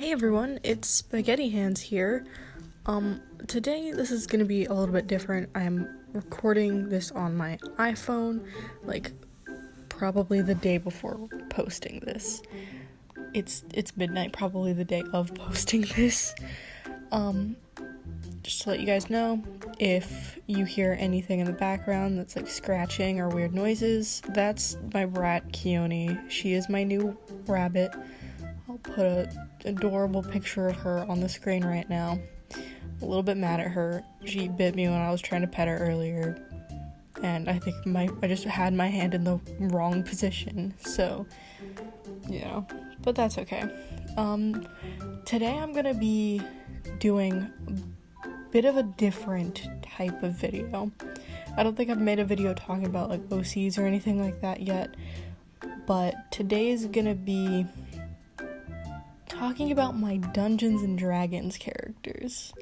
Hey everyone, it's Spaghetti Hands here. Today this is gonna be a little bit different. I'm recording this on my iPhone, probably the day before posting this. It's midnight, probably the day of posting this. Just to let you guys know, if you hear anything in the background that's like scratching or weird noises, that's my brat Keone. She is my new rabbit. I'll put an adorable picture of her on the screen right now. A little bit mad at her. She bit me when I was trying to pet her earlier, and I think I just had my hand in the wrong position, so, but that's okay. Today I'm gonna be doing a bit of a different type of video. I don't think I've made a video talking about, OCs or anything like that yet, but today is gonna be talking about my Dungeons and Dragons characters.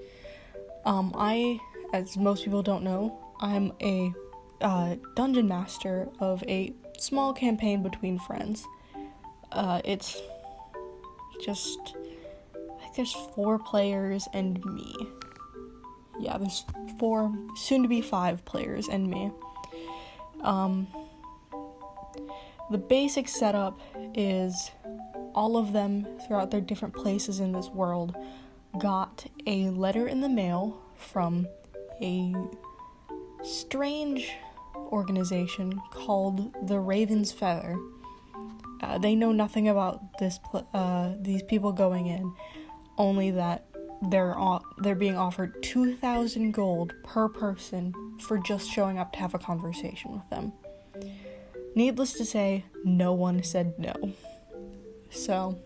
As most people don't know, I'm a dungeon master of a small campaign between friends. It's just, I think there's 4 players and me. Yeah, there's 4, soon to be 5 players and me. The basic setup is all of them throughout their different places in this world got a letter in the mail from a strange organization called the Raven's Feather. They know nothing about these people going in, only that they're being offered 2,000 gold per person for just showing up to have a conversation with them. Needless to say, no one said no. So,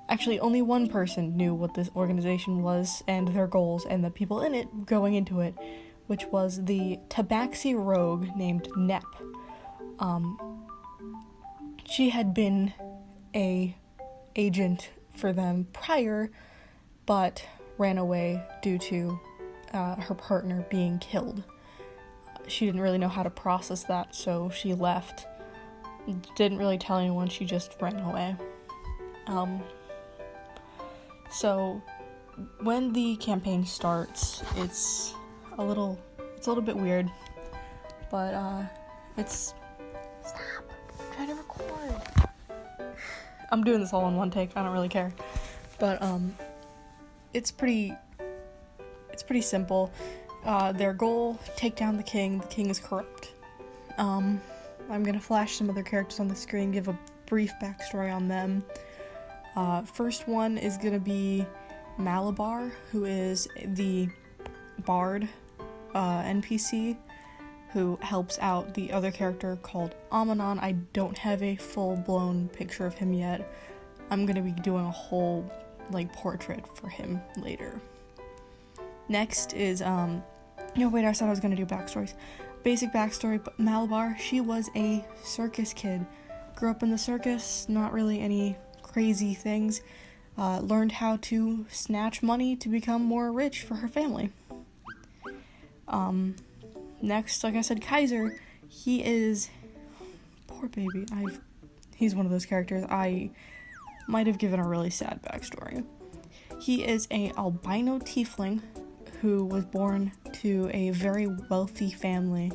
actually only one person knew what this organization was and their goals and the people in it going into it, which was the Tabaxi rogue named Nep. She had been a agent for them prior, but ran away due to her partner being killed. She didn't really know how to process that, so she left. Didn't really tell anyone, she just ran away. So when the campaign starts, it's a little bit weird, but stop, I'm trying to record. I'm doing this all in one take, I don't really care. But it's pretty simple. Their goal, take down the king is corrupt. I'm gonna flash some other characters on the screen, give a brief backstory on them. First one is gonna be Malabar, who is the bard NPC who helps out the other character called Amanon. I don't have a full-blown picture of him yet. I'm gonna be doing a whole portrait for him later. Next is I said I was gonna do backstories. Basic backstory, but Malabar, she was a circus kid. Grew up in the circus, not really any crazy things. Learned how to snatch money to become more rich for her family. Next, like I said, Kaiser, he is, poor baby, he's one of those characters I might have given a really sad backstory. He is a albino tiefling who was born to a very wealthy family,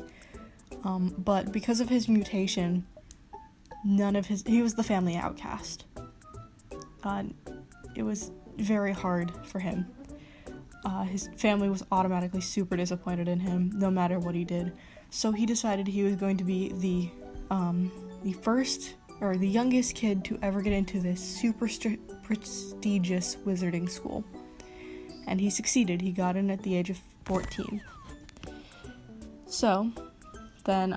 but because of his mutation, he was the family outcast. It was very hard for him. His family was automatically super disappointed in him, no matter what he did, so he decided he was going to be the youngest kid to ever get into this super prestigious wizarding school. And he succeeded. He got in at the age of 14. So, then,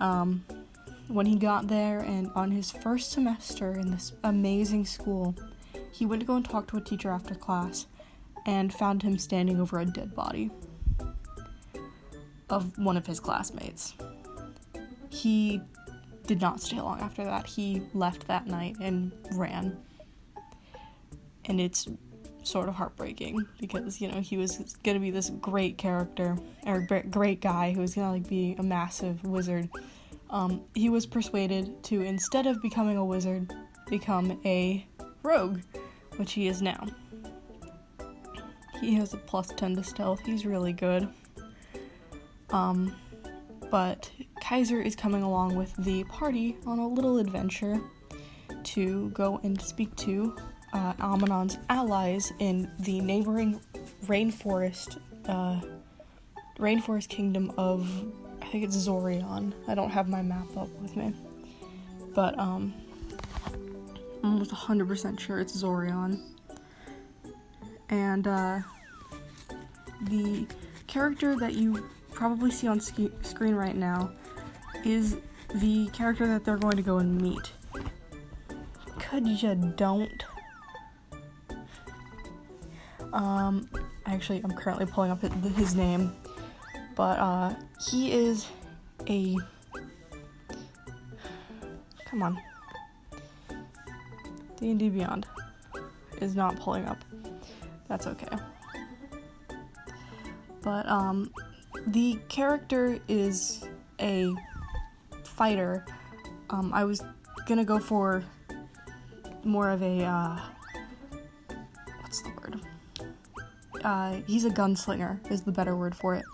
when he got there and on his first semester in this amazing school, he went to go and talk to a teacher after class and found him standing over a dead body of one of his classmates. He did not stay long after that. He left that night and ran. And it's sort of heartbreaking because, he was gonna be this great character, or great guy who was gonna be a massive wizard. He was persuaded to, instead of becoming a wizard, become a rogue, which he is now. he has a +10 to stealth. He's really good. But Kaiser is coming along with the party on a little adventure to go and speak to Amonon's allies in the neighboring Rainforest kingdom of, I think it's Zorion. I don't have my map up with me, but I'm almost 100% sure it's Zorion. And the character that you probably see on screen right now is the character that they're going to go and meet. Could ya don't? Actually, I'm currently pulling up his name, but he is a, come on, D&D Beyond is not pulling up. That's okay. But the character is a fighter. I was gonna go for more of a what's the word? He's a gunslinger is the better word for it.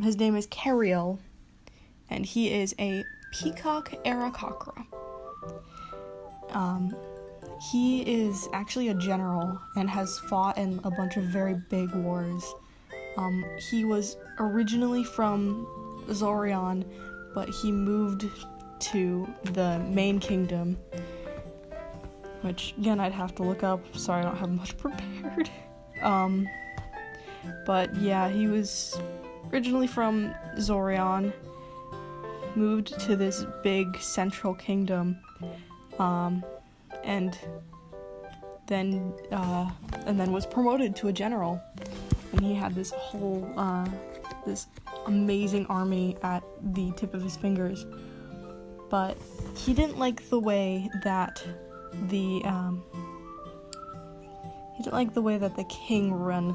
His name is Karriel, and he is a peacock Aarakocra. He is actually a general and has fought in a bunch of very big wars. He was originally from Zorion, but he moved to the main kingdom, which, again, I'd have to look up. Sorry, I don't have much prepared. But yeah, he was originally from Zorion, moved to this big central kingdom, and then was promoted to a general. And he had this whole, this amazing army at the tip of his fingers. But he didn't like the way that the king ran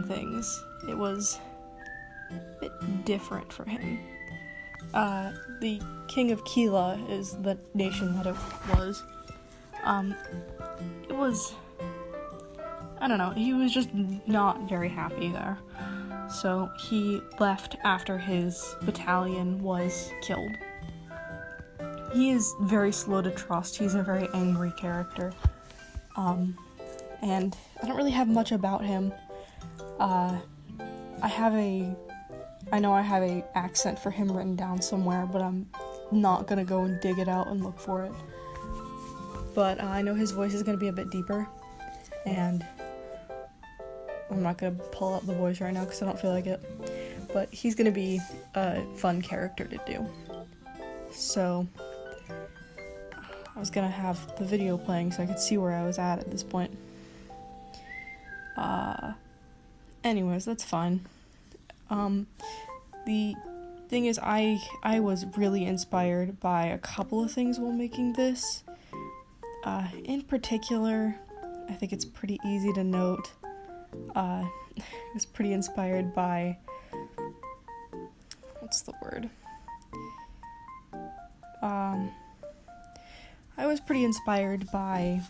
things. It was a bit different for him. The king of Kila is the nation that it was. It was, I don't know, he was just not very happy there. So he left after his battalion was killed. He is very slow to trust. He's a very angry character. And I don't really have much about him. I know I have a accent for him written down somewhere, but I'm not gonna go and dig it out and look for it. But I know his voice is gonna be a bit deeper, and I'm not gonna pull out the voice right now because I don't feel like it. But he's gonna be a fun character to do. So I was gonna have the video playing so I could see where I was at this point. Anyways, that's fine. The thing is, I was really inspired by a couple of things while making this. In particular, I think it's pretty easy to note, I was pretty inspired by, what's the word? I was pretty inspired by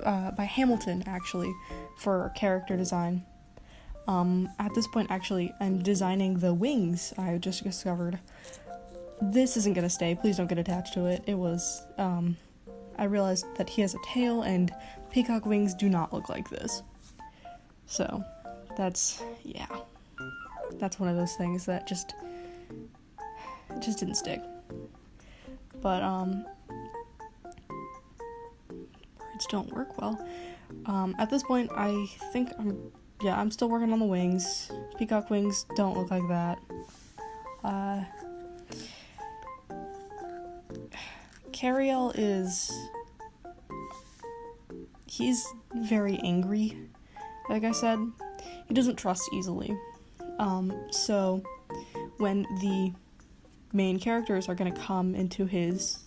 Hamilton, actually, for character design. At this point, actually, I'm designing the wings I just discovered. This isn't gonna stay, please don't get attached to it. It was, I realized that he has a tail, and peacock wings do not look like this. So, that's one of those things that just didn't stick. But, words don't work well. At this point, I think I'm still working on the wings. Peacock wings don't look like that. Karriel he's very angry, like I said. He doesn't trust easily. So when the main characters are gonna come into his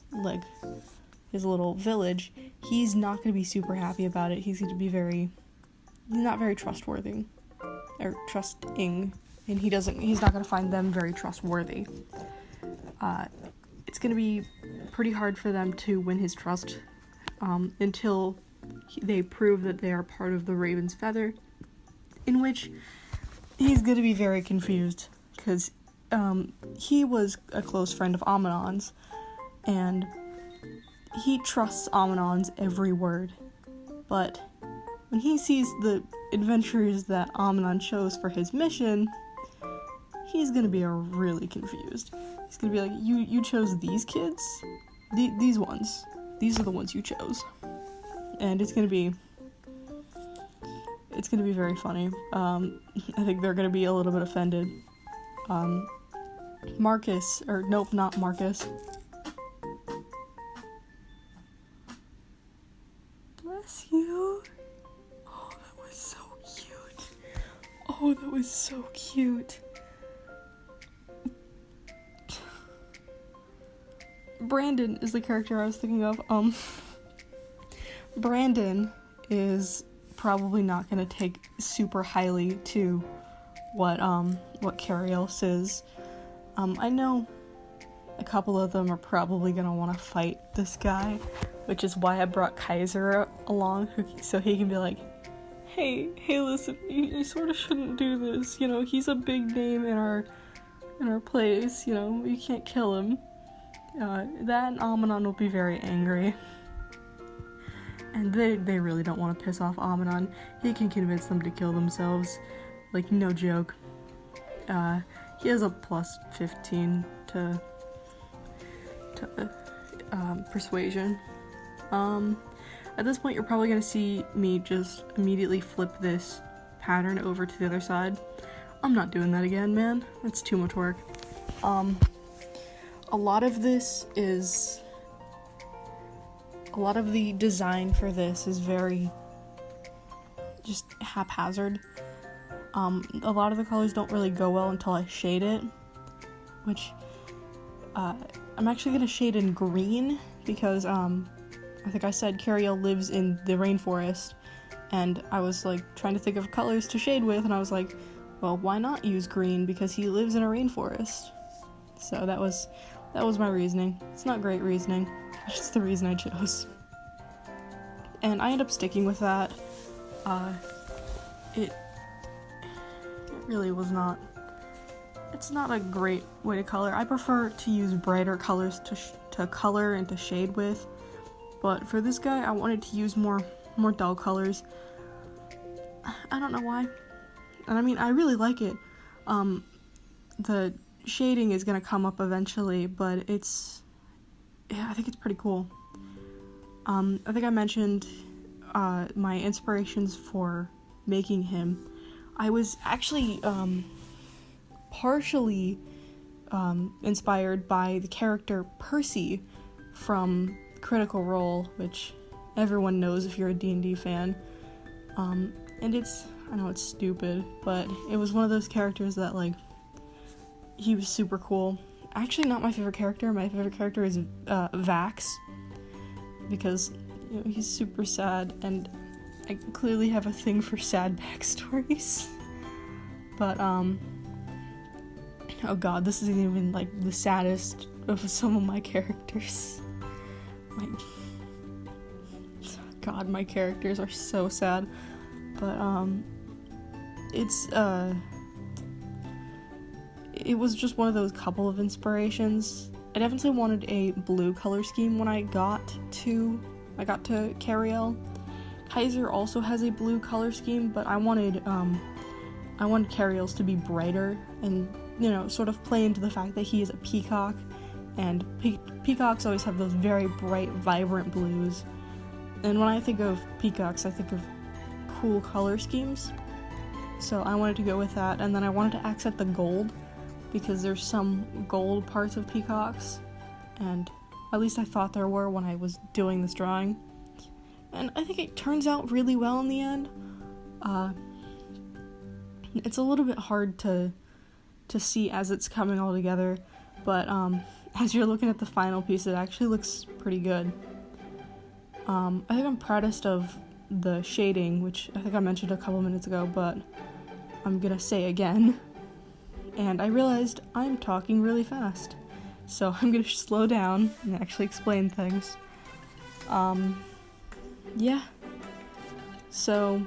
little village, he's not gonna be super happy about it. He's not very trustworthy, or trusting, and he's not gonna find them very trustworthy. It's gonna be pretty hard for them to win his trust, until they prove that they are part of the Raven's Feather, in which he's going to be very confused, because he was a close friend of Amonon's, and he trusts Amonon's every word. But when he sees the adventures that Amonon chose for his mission, he's gonna be really confused. He's gonna be like, you chose these kids? These ones. These are the ones you chose. And it's gonna be very funny. I think they're gonna be a little bit offended. Marcus, or nope, not Marcus. Bless you. Oh, that was so cute. Oh, that was so cute. Brandon is the character I was thinking of. Brandon is probably not gonna take super highly to what Karriel says. I know a couple of them are probably gonna want to fight this guy, which is why I brought Kaiser along, so he can be like, hey, listen, you sort of shouldn't do this, you know, he's a big name in our place, you know, you can't kill him. That and Amonon will be very angry. And they really don't want to piss off Amonon. He can convince them to kill themselves. Like, no joke. He has a plus 15 to persuasion. At this point, you're probably going to see me just immediately flip this pattern over to the other side. I'm not doing that again, man. That's too much work. A lot of the design for this is very just haphazard. A lot of the colors don't really go well until I shade it, which I'm actually going to shade in green because I think I said Karriel lives in the rainforest, and I was like trying to think of colors to shade with, and I was like, well, why not use green, because he lives in a rainforest. So that was my reasoning. It's not great reasoning, but it's the reason I chose. And I end up sticking with that. It really was not... It's not a great way to color. I prefer to use brighter colors to color and to shade with. But for this guy, I wanted to use more dull colors. I don't know why. And I mean, I really like it. The shading is gonna come up eventually, but I think it's pretty cool. I think I mentioned my inspirations for making him. I was actually partially inspired by the character Percy from Critical Role, which everyone knows if you're a D&D fan. And I know it's stupid, but it was one of those characters that, like, he was super cool. Actually, not my favorite character. My favorite character is Vax, because, you know, he's super sad, and I clearly have a thing for sad backstories. But, oh god, this isn't even, like, the saddest of some of my characters. God, my characters are so sad. But, it was just one of those couple of inspirations. I definitely wanted a blue color scheme when I got to Karriel. Kaiser also has a blue color scheme, but I wanted Karriel's to be brighter and, you know, sort of play into the fact that he is a peacock, and peacocks always have those very bright, vibrant blues. And when I think of peacocks, I think of cool color schemes. So I wanted to go with that, and then I wanted to accent the gold, because there's some gold parts of peacocks, and at least I thought there were when I was doing this drawing. And I think it turns out really well in the end. It's a little bit hard to see as it's coming all together, but as you're looking at the final piece, it actually looks pretty good. I think I'm proudest of the shading, which I think I mentioned a couple minutes ago, but I'm gonna say again. And I realized I'm talking really fast, so I'm gonna slow down and actually explain things. Yeah, So,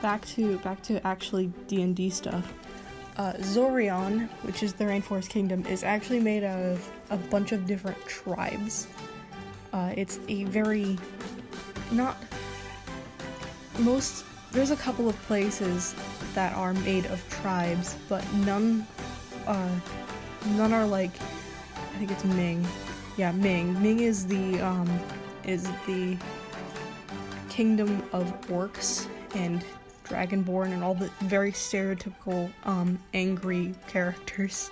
back to actually D&D stuff. Zorion, which is the Rainforest Kingdom, is actually made out of a bunch of different tribes. It's a very there's a couple of places that are made of tribes, but none are like, I think it's Ming. Yeah, Ming. Ming is the kingdom of orcs and dragonborn and all the very stereotypical angry characters.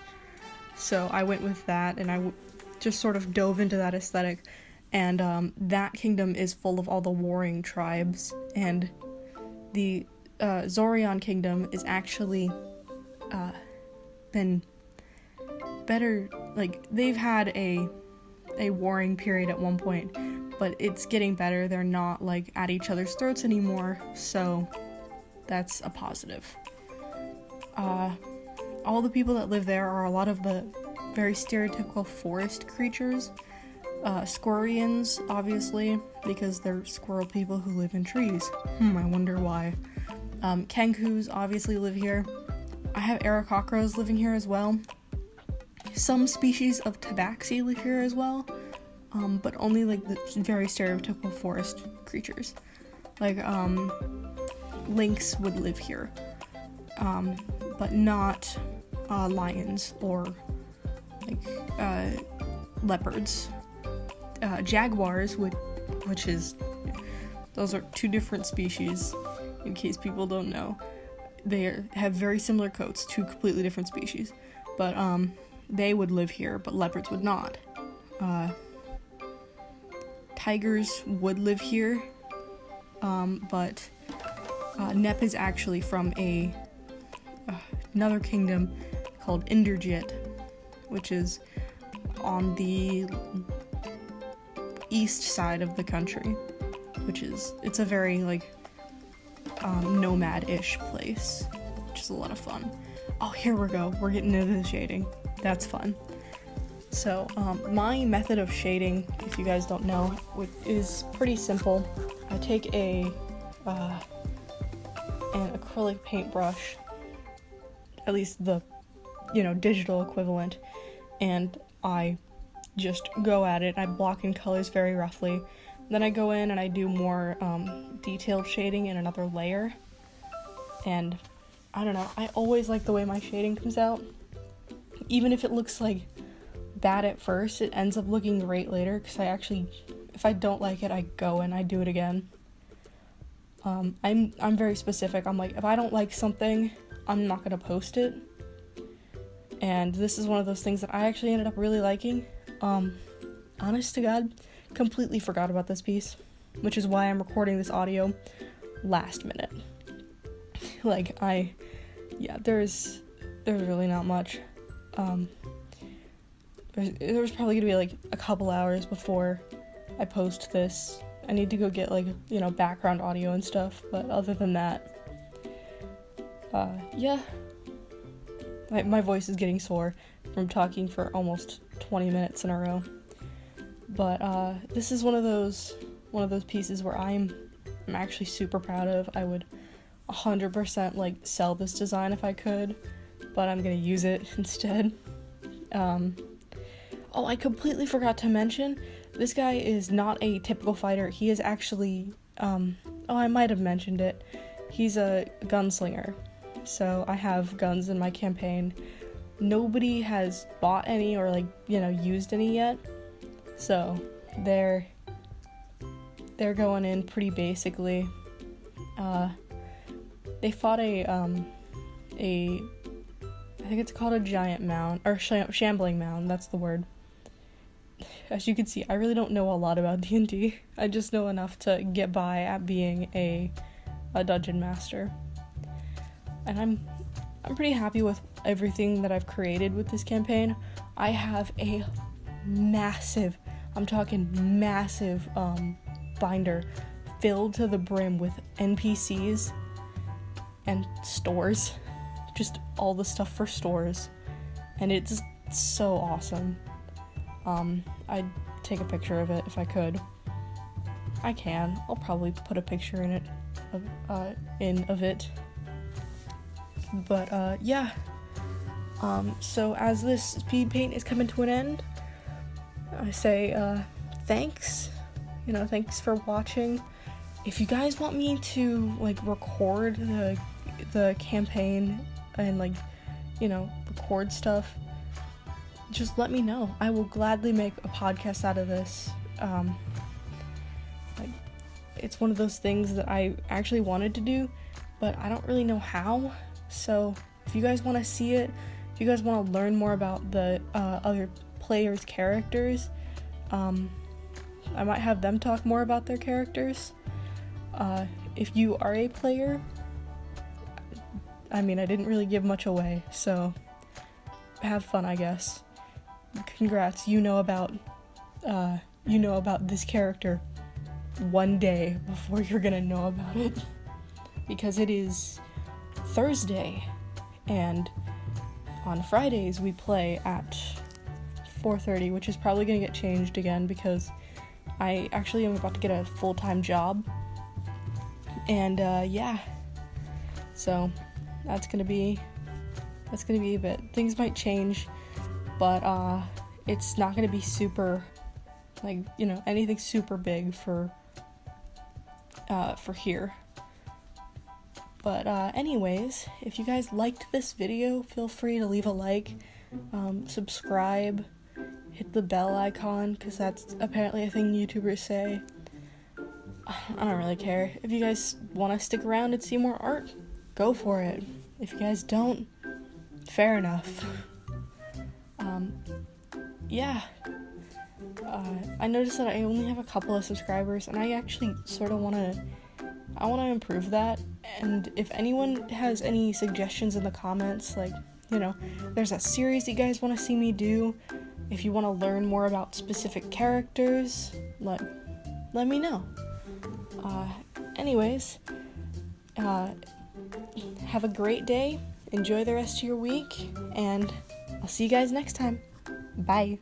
So I went with that, and I just sort of dove into that aesthetic. And that kingdom is full of all the warring tribes, and the Zorion kingdom is actually been better. Like, they've had a warring period at one point, but it's getting better. They're not like at each other's throats anymore, so that's a positive. All the people that live there are a lot of the very stereotypical forest creatures. Squirrians, obviously, because they're squirrel people who live in trees. I wonder why. Kenkus obviously live here. I have Aarakocras living here as well. Some species of tabaxi live here as well, but only like the very stereotypical forest creatures. Like, lynx would live here, but not lions or like leopards. Jaguars those are two different species, in case people don't know. They have very similar coats, two completely different species, but they would live here, but leopards would not. Tigers would live here, but Nep is actually from another kingdom called Inderjit, which is on the east side of the country, it's a very like nomad-ish place, which is a lot of fun. Oh, here we go, we're getting into the shading. That's fun. So my method of shading, if you guys don't know, is pretty simple. I take an acrylic paintbrush, at least the digital equivalent, and I just go at it. I block in colors very roughly. Then I go in and I do more detailed shading in another layer. And I don't know, I always like the way my shading comes out. Even if it looks like bad at first, it ends up looking great later, because if I don't like it, I go and I do it again. I'm very specific. I'm like, if I don't like something, I'm not gonna post it. And this is one of those things that I actually ended up really liking. Honest to God, completely forgot about this piece, which is why I'm recording this audio last minute. There's really not much. There's probably gonna be like a couple hours before I post this. I need to go get background audio and stuff, but other than that, my voice is getting sore from talking for almost 20 minutes in a row. But this is one of those pieces where I'm actually super proud of. I would 100% sell this design if I could, but I'm gonna use it instead. I completely forgot to mention, this guy is not a typical fighter. He is actually, I might have mentioned it. He's a gunslinger. So I have guns in my campaign. Nobody has bought any or used any yet. So they're going in pretty basically. They fought I think it's called a giant mound, or shambling mound, that's the word. As you can see, I really don't know a lot about D&D. I just know enough to get by at being a dungeon master. And I'm pretty happy with everything that I've created with this campaign. I have a massive binder filled to the brim with NPCs and stores. Just all the stuff for stores. And it's so awesome. I'd take a picture of it if I could. I can. I'll probably put a picture in it of it. But yeah. So as this speed paint is coming to an end, I say thanks. Thanks for watching. If you guys want me to record the campaign and record stuff, just let me know. I will gladly make a podcast out of this. It's one of those things that I actually wanted to do, but I don't really know how. So if you guys want to see it, if you guys want to learn more about the other players' characters, I might have them talk more about their characters. If you are a player, I didn't really give much away, so have fun, I guess. Congrats, you know about this character one day before you're gonna know about it, because it is Thursday, and on Fridays we play at 4:30, which is probably gonna get changed again because I actually am about to get a full-time job, and yeah, so that's gonna be a bit. Things might change, but it's not gonna be super anything super big for here. But anyways, if you guys liked this video, feel free to leave a like, subscribe, hit the bell icon, because that's apparently a thing YouTubers say. I don't really care. If you guys want to stick around and see more art, go for it. If you guys don't, fair enough. Yeah. I noticed that I only have a couple of subscribers, and I actually sort of want to improve that. And if anyone has any suggestions in the comments, there's a series you guys want to see me do, if you want to learn more about specific characters, let me know. Anyways, have a great day, enjoy the rest of your week, and I'll see you guys next time. Bye.